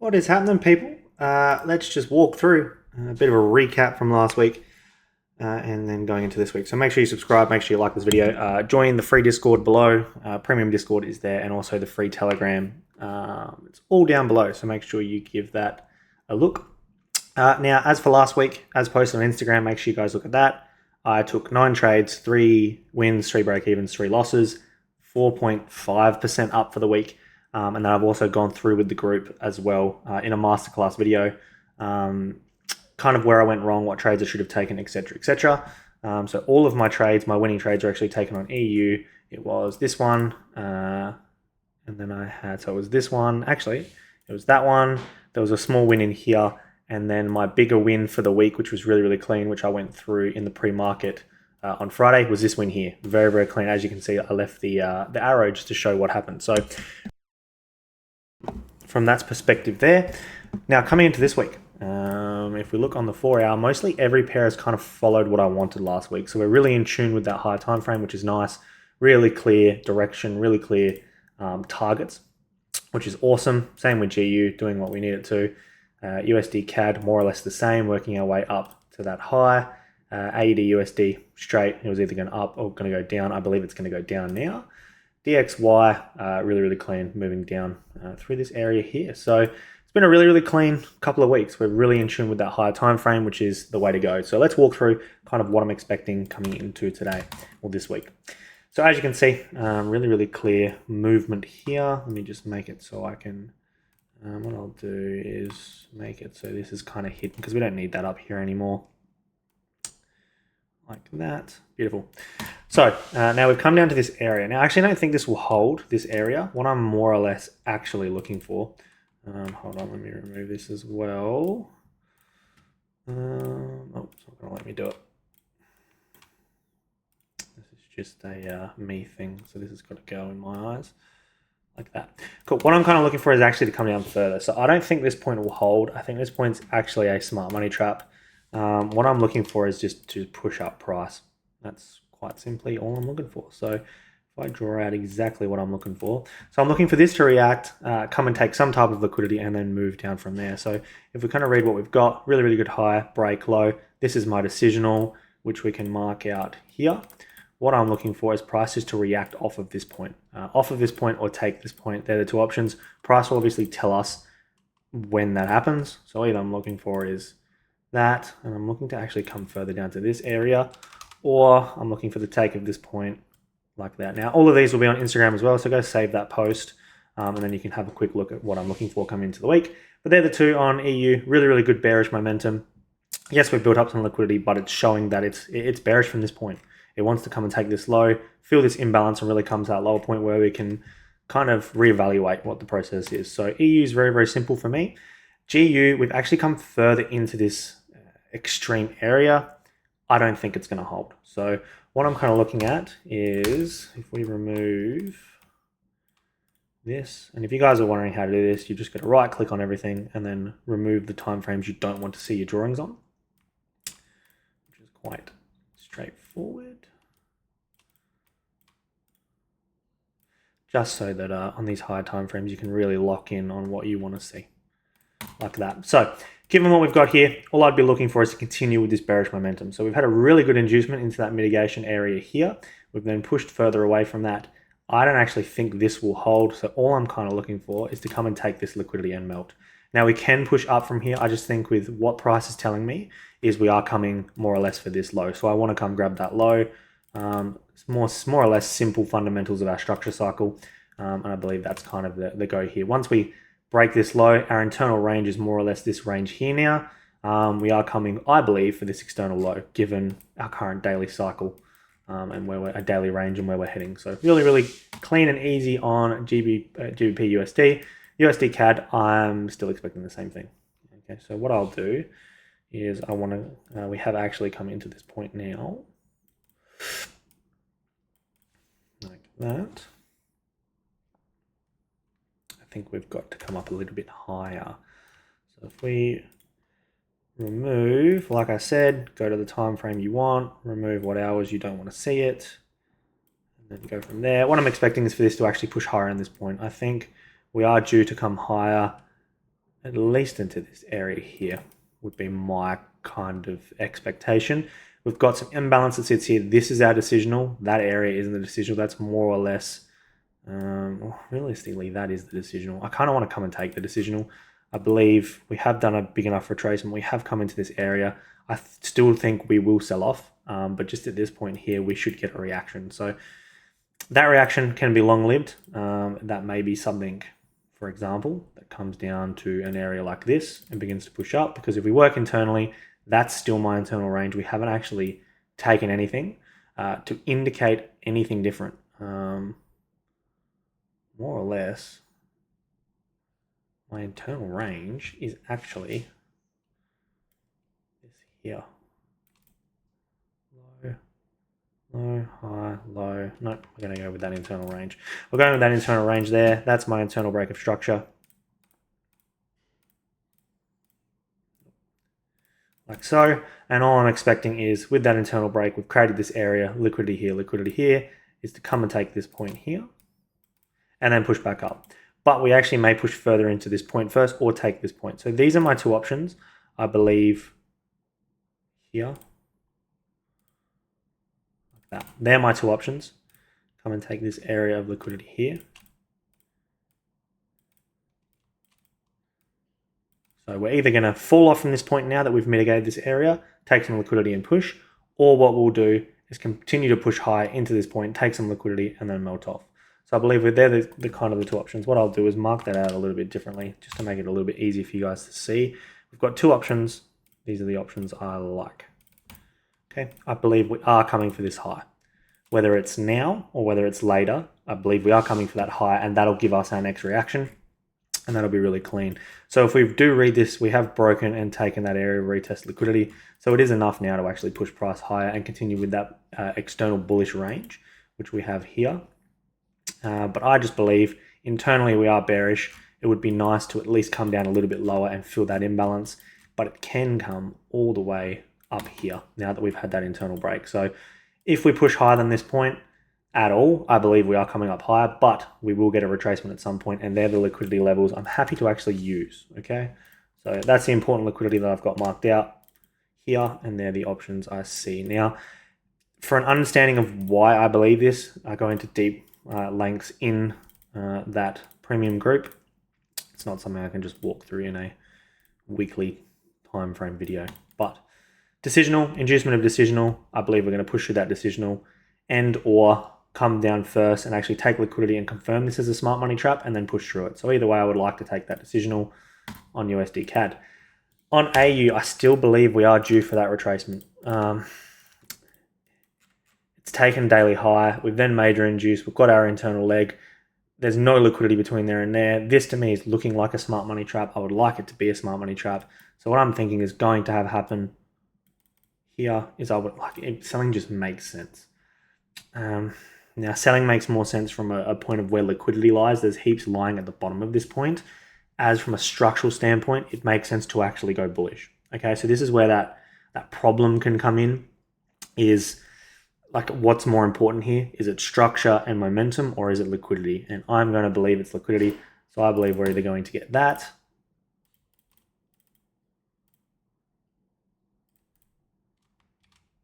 What is happening, people? Let's just walk through a bit of a recap from last week and then going into this week. So make sure you subscribe, make sure you like this video. Join the free Discord below. Premium Discord is there, and also the free Telegram. It's all down below, so make sure you give that a look. Now, as for last week, as posted on Instagram, make sure you guys look at that. I took 9 trades, 3 wins, 3 break-evens, 3 losses, 4.5% up for the week. And then I've also gone through with the group as well in a masterclass video, kind of where I went wrong, what trades I should have taken, etc., etc. So all of my trades, my winning trades, are actually taken on EU. It was this one, and then I had, so it was this one. Actually, it was that one. There was a small win in here, and then my bigger win for the week, which was really, really clean, which I went through in the pre-market on Friday, was this win here. Very, very clean. As you can see, I left the arrow just to show what happened. So from that perspective there. Now coming into this week, if we look on the 4-hour, mostly every pair has kind of followed what I wanted last week. So we're really in tune with that higher time frame, which is nice. Really clear direction, really clear targets, which is awesome. Same with GU, doing what we need it to. USDCAD, more or less the same, working our way up to that high. AUDUSD straight, it was either going up or going to go down. I believe it's going to go down now. DXY, really, really clean, moving down through this area here. So it's been a really, really clean couple of weeks. We're really in tune with that higher time frame, which is the way to go. So let's walk through kind of what I'm expecting coming into today or this week. So as you can see, really, really clear movement here. Let me just make it so I can, what I'll do is make it so this is kind of hidden because we don't need that up here anymore. Like that. Beautiful. So now we've come down to this area. Now, actually, I don't think this will hold, this area. What I'm more or less actually looking for. Hold on, let me remove this as well. Oh, it's not going to let me do it. This is just a me thing. So this has got to go in my eyes. Like that. Cool. What I'm kind of looking for is actually to come down further. So I don't think this point will hold. I think this point's actually a smart money trap. What I'm looking for is just to push up price. That's quite simply all I'm looking for. So if I draw out exactly what I'm looking for. So I'm looking for this to react, come and take some type of liquidity and then move down from there. So if we kind of read what we've got, really, really good high, break low. This is my decisional, which we can mark out here. What I'm looking for is prices to react off of this point. Off of this point or take this point. They're the two options. Price will obviously tell us when that happens. So either I'm looking for is that, and I'm looking to actually come further down to this area, or I'm looking for the take of this point like that. Now, all of these will be on Instagram as well, so go save that post, and then you can have a quick look at what I'm looking for coming into the week. But they're the two on EU. Really, really good bearish momentum. Yes, we've built up some liquidity, but it's showing that it's bearish from this point. It wants to come and take this low, feel this imbalance, and really come to that lower point where we can kind of reevaluate what the process is. So EU is very, very simple for me. GU, we've actually come further into this extreme area. I don't think it's going to hold. So what I'm kind of looking at is if we remove this, and if you guys are wondering how to do this, you just got to right click on everything and then remove the timeframes you don't want to see your drawings on, which is quite straightforward. Just so that on these higher timeframes you can really lock in on what you want to see. Like that. So given what we've got here, all I'd be looking for is to continue with this bearish momentum. So we've had a really good inducement into that mitigation area here. We've then pushed further away from that. I don't actually think this will hold. So all I'm kind of looking for is to come and take this liquidity and melt. Now we can push up from here. I just think with what price is telling me is we are coming more or less for this low. So I want to come grab that low. It's more or less simple fundamentals of our structure cycle. And I believe that's kind of the go here. Once we break this low, our internal range is more or less this range here now. We are coming, I believe, for this external low, given our current daily cycle and where we're a daily range and where we're heading. So really, really clean and easy on GBPUSD. USDCAD, I'm still expecting the same thing. Okay, so what I'll do is I want to, we have actually come into this point now. Like that. I think we've got to come up a little bit higher. So if we remove, like I said, go to the time frame you want, remove what hours you don't want to see it, and then go from there. What I'm expecting is for this to actually push higher in this point. I think we are due to come higher at least into this area here would be my kind of expectation. We've got some imbalance that sits here. This is our decisional. That area isn't the decisional. That's more or less, realistically, that is the decisional. I kind of want to come and take the decisional. I believe we have done a big enough retracement. We have come into this area. I still think we will sell off, but just at this point here, we should get a reaction. So that reaction can be long-lived. That may be something, for example, that comes down to an area like this and begins to push up, because if we work internally, that's still my internal range. We haven't actually taken anything to indicate anything different. More or less, my internal range is actually this here. Low, high, low. Nope, we're going to go with that internal range. We're going with that internal range there. That's my internal break of structure. Like so, and all I'm expecting is with that internal break, we've created this area, liquidity here, is to come and take this point here and then push back up. But we actually may push further into this point first or take this point. So these are my two options, I believe, here. Like that. They're my two options. Come and take this area of liquidity here. So we're either going to fall off from this point now that we've mitigated this area, take some liquidity and push, or what we'll do is continue to push high into this point, take some liquidity and then melt off. So I believe they're the kind of the two options. What I'll do is mark that out a little bit differently just to make it a little bit easier for you guys to see. We've got two options. These are the options I like. Okay, I believe we are coming for this high. Whether it's now or whether it's later, I believe we are coming for that high, and that'll give us our next reaction. And that'll be really clean. So if we do read this, we have broken and taken that area of retest liquidity. So it is enough now to actually push price higher and continue with that external bullish range, which we have here. But I just believe internally we are bearish. It would be nice to at least come down a little bit lower and fill that imbalance, but it can come all the way up here now that we've had that internal break. So if we push higher than this point, at all, I believe we are coming up higher, but we will get a retracement at some point, and they're the liquidity levels I'm happy to actually use, okay? So that's the important liquidity that I've got marked out here, and they're the options I see. Now, for an understanding of why I believe this, I go into deep lengths in that premium group. It's not something I can just walk through in a weekly time frame video, but decisional, inducement of decisional, I believe we're going to push through that decisional and or come down first and actually take liquidity and confirm this as a smart money trap and then push through it. So either way, I would like to take that decisional on USDCAD. On AU, I still believe we are due for that retracement. It's taken daily high. We've then major induced. We've got our internal leg. There's no liquidity between there and there. This to me is looking like a smart money trap. I would like it to be a smart money trap. So what I'm thinking is going to have happen here is I would like it. Selling just makes sense. Now, selling makes more sense from a point of where liquidity lies. There's heaps lying at the bottom of this point. As from a structural standpoint, it makes sense to actually go bullish. Okay, so this is where that problem can come in, is like what's more important here? Is it structure and momentum, or is it liquidity? And I'm going to believe it's liquidity. So I believe we're either going to get that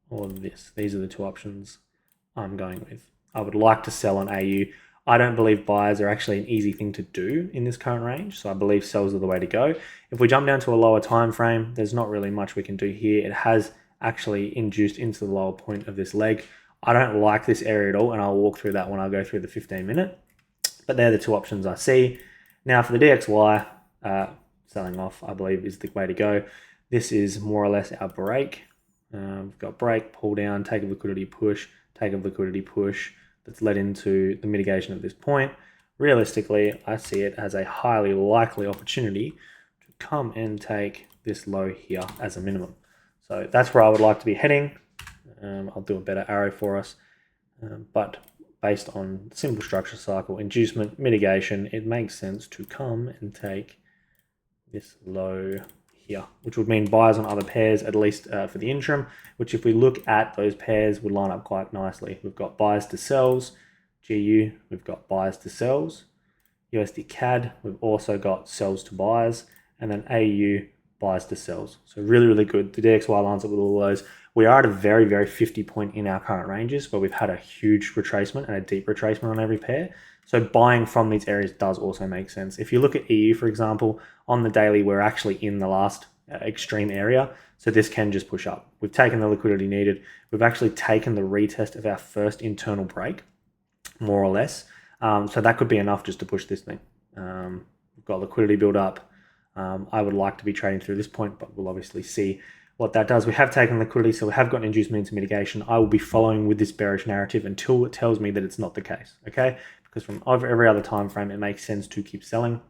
or this. These are the two options I'm going with. I would like to sell on AU. I don't believe buys are actually an easy thing to do in this current range, so I believe sells are the way to go. If we jump down to a lower time frame, there's not really much we can do here. It has actually induced into the lower point of this leg. I don't like this area at all, and I'll walk through that when I go through the 15-minute. But they're the two options I see. Now for the DXY, selling off, I believe, is the way to go. This is more or less our break. We've got break, pull down, take a liquidity push, take a liquidity push. That's led into the mitigation of this point. Realistically, I see it as a highly likely opportunity to come and take this low here as a minimum. So that's where I would like to be heading. I'll do a better arrow for us. But based on simple structure cycle, inducement, mitigation, it makes sense to come and take this low here, which would mean buys on other pairs, at least for the interim, which if we look at those pairs would line up quite nicely. We've got buys to sells, GU, we've got buys to sells, USD CAD, we've also got sells to buys, and then AU buys to sells. So really, really good. The DXY lines up with all those. We are at a very, very 50 point in our current ranges where we've had a huge retracement and a deep retracement on every pair. So buying from these areas does also make sense. If you look at EU, for example, on the daily, we're actually in the last extreme area. So this can just push up. We've taken the liquidity needed. We've actually taken the retest of our first internal break, more or less. So that could be enough just to push this thing. We've got liquidity build up. I would like to be trading through this point, but we'll obviously see what that does. We have taken liquidity, so we have got inducement into mitigation. I will be following with this bearish narrative until it tells me that it's not the case, okay? Because from every other time frame, it makes sense to keep selling.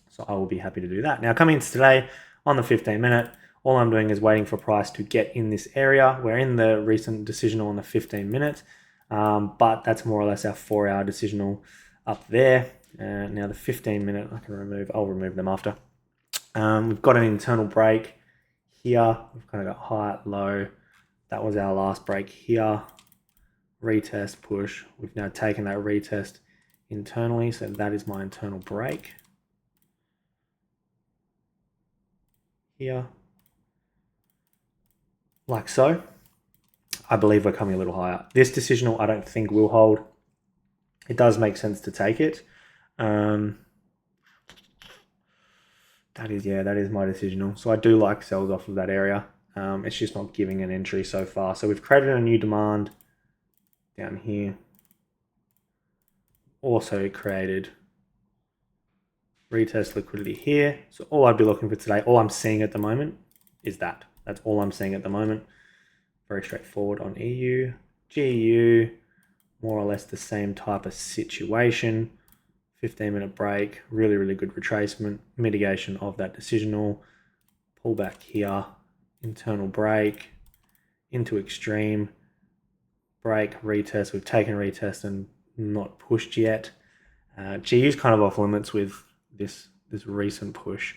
So I will be happy to do that. Now, coming into today on the 15-minute, all I'm doing is waiting for price to get in this area. We're in the recent decisional on the 15-minute, but that's more or less our 4-hour decisional up there. Now the 15-minute, I'll remove them after. We've got an internal break here. We've kind of got high, low. That was our last break here. Retest, push. We've now taken that retest internally, so that is my internal break. Here. Like so. I believe we're coming a little higher. This decisional I don't think will hold. It does make sense to take it. That is my decisional. So I do like sells off of that area. It's just not giving an entry so far. So we've created a new demand down here. Also created retest liquidity here. So all I'd be looking for today, all I'm seeing at the moment is that. That's all I'm seeing at the moment. Very straightforward on EU. GU, more or less the same type of situation. 15-minute break, really, really good retracement, mitigation of that decisional, pull back here, internal break, into extreme, break, retest. We've taken retest and not pushed yet. GU's kind of off limits with this recent push.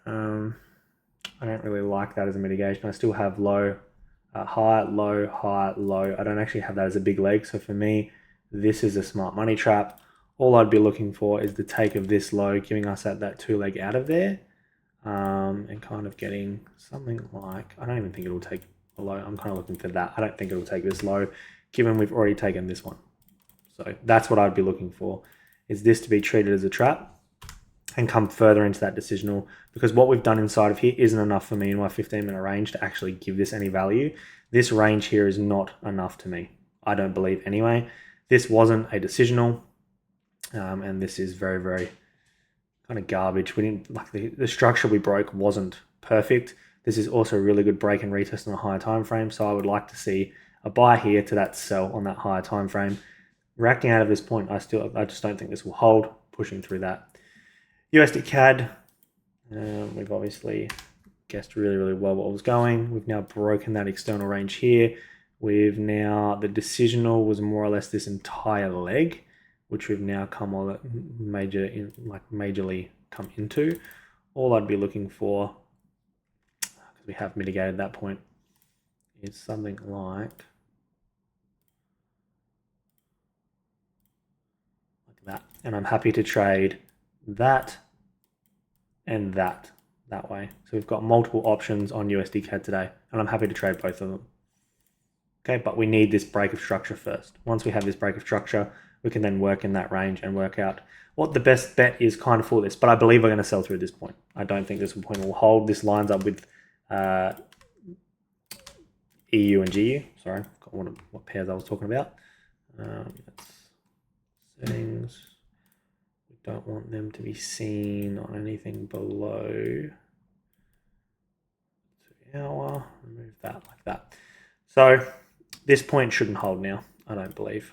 I don't really like that as a mitigation. I still have low, high, low, high, low. I don't actually have that as a big leg. So for me, this is a smart money trap. All I'd be looking for is the take of this low, giving us that 2-leg out of there, and kind of getting something like, I don't even think it'll take a low. I'm kind of looking for that. I don't think it'll take this low, given we've already taken this one. So that's what I'd be looking for, is this to be treated as a trap and come further into that decisional, because what we've done inside of here isn't enough for me in my 15-minute range to actually give this any value. This range here is not enough to me. I don't believe anyway. This wasn't a decisional, and this is very, very kind of garbage. We didn't like the structure we broke wasn't perfect. This is also a really good break and retest on a higher time frame. So I would like to see a buy here to that sell on that higher time frame. Reacting out of this point, I just don't think this will hold. Pushing through that. USDCAD, we've obviously guessed really, really well what was going. We've now broken that external range here. We've now, the decisional was more or less this entire leg, which we've now come on majorly come into. All I'd be looking for, because we have mitigated that point, is something like that. And I'm happy to trade that and that way. So we've got multiple options on USDCAD today, and I'm happy to trade both of them. Okay, but we need this break of structure first. Once we have this break of structure, we can then work in that range and work out what the best bet is kind of for this. But I believe we're going to sell through this point. I don't think this point will hold. This lines up with EU and GU. Sorry, got what pairs I was talking about. Settings. We don't want them to be seen on anything below 2 hour. Remove that like that. So this point shouldn't hold now, I don't believe.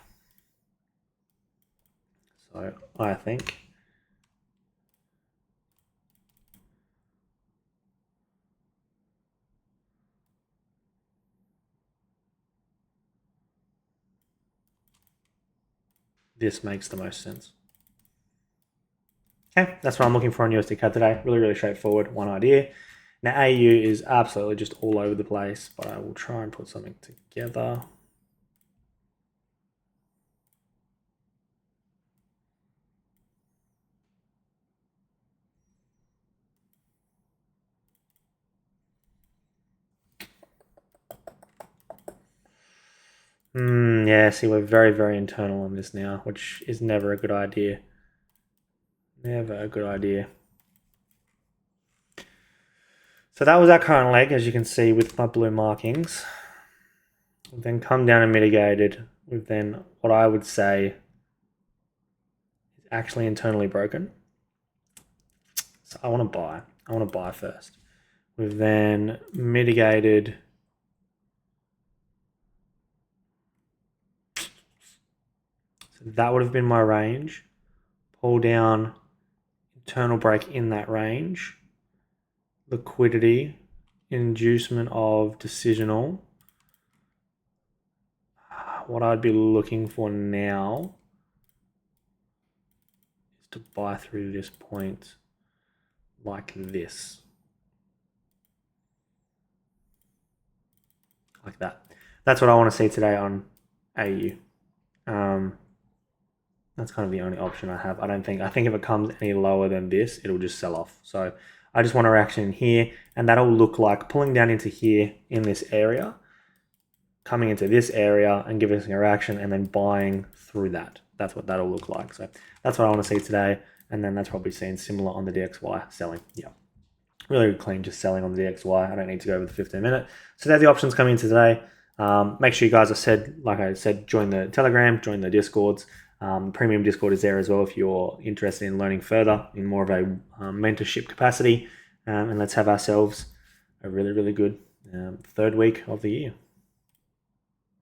So I think this makes the most sense. Okay, that's what I'm looking for on USDCAD today. Really, really straightforward, one idea. Now AU is absolutely just all over the place, but I will try and put something together. Yeah, see, we're very, very internal on this now, which is never a good idea. Never a good idea. So that was our current leg, as you can see with my blue markings. We've then come down and mitigated. We've then, what I would say, is actually internally broken. So I want to buy. I want to buy first. We've then mitigated. So that would have been my range. Pull down, internal break in that range. Liquidity, inducement of decisional. What I'd be looking for now is to buy through this point like this. Like that. That's what I want to see today on AU. That's kind of the only option I have. I think if it comes any lower than this, it'll just sell off. So I just want a reaction in here, and that'll look like pulling down into here in this area, coming into this area and giving us a reaction, and then buying through that. That's what that'll look like. So that's what I want to see today, and then that's probably seen similar on the DXY selling. Yeah, really clean just selling on the DXY. I don't need to go over the 15-minute. So there's the options coming into today. Make sure you guys like I said, join the Telegram, join the Discords. Premium Discord is there as well if you're interested in learning further in more of a mentorship capacity. And let's have ourselves a really, really good third week of the year.